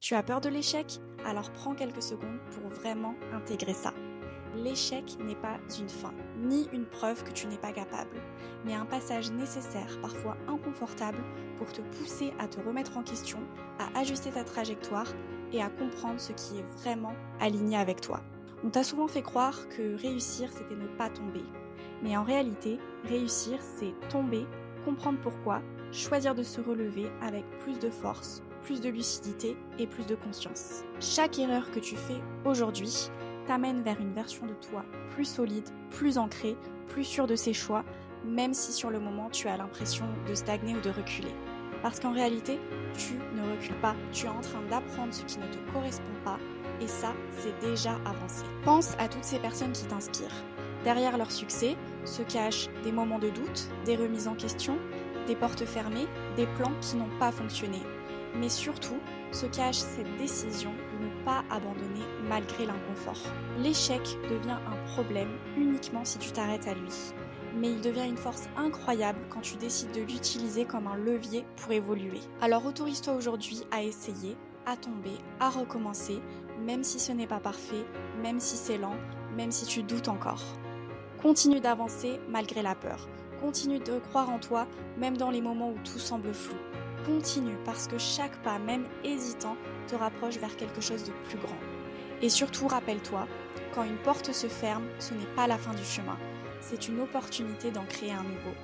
Tu as peur de l'échec? Alors prends quelques secondes pour vraiment intégrer ça. L'échec n'est pas une fin, ni une preuve que tu n'es pas capable, mais un passage nécessaire, parfois inconfortable, pour te pousser à te remettre en question, à ajuster ta trajectoire et à comprendre ce qui est vraiment aligné avec toi. On t'a souvent fait croire que réussir, c'était ne pas tomber. Mais en réalité, réussir, c'est tomber, comprendre pourquoi, choisir de se relever avec plus de force, plus de lucidité et plus de conscience. Chaque erreur que tu fais aujourd'hui t'amène vers une version de toi plus solide, plus ancrée, plus sûre de ses choix, même si sur le moment tu as l'impression de stagner ou de reculer. Parce qu'en réalité, tu ne recules pas, tu es en train d'apprendre ce qui ne te correspond pas, et ça, c'est déjà avancé. Pense à toutes ces personnes qui t'inspirent. Derrière leur succès se cachent des moments de doute, des remises en question, des portes fermées, des plans qui n'ont pas fonctionné. Mais surtout, se cache cette décision de ne pas abandonner malgré l'inconfort. L'échec devient un problème uniquement si tu t'arrêtes à lui. Mais il devient une force incroyable quand tu décides de l'utiliser comme un levier pour évoluer. Alors autorise-toi aujourd'hui à essayer, à tomber, à recommencer, même si ce n'est pas parfait, même si c'est lent, même si tu doutes encore. Continue d'avancer malgré la peur. Continue de croire en toi, même dans les moments où tout semble flou. Continue parce que chaque pas, même hésitant, te rapproche vers quelque chose de plus grand. Et surtout, rappelle-toi, quand une porte se ferme, ce n'est pas la fin du chemin. C'est une opportunité d'en créer un nouveau.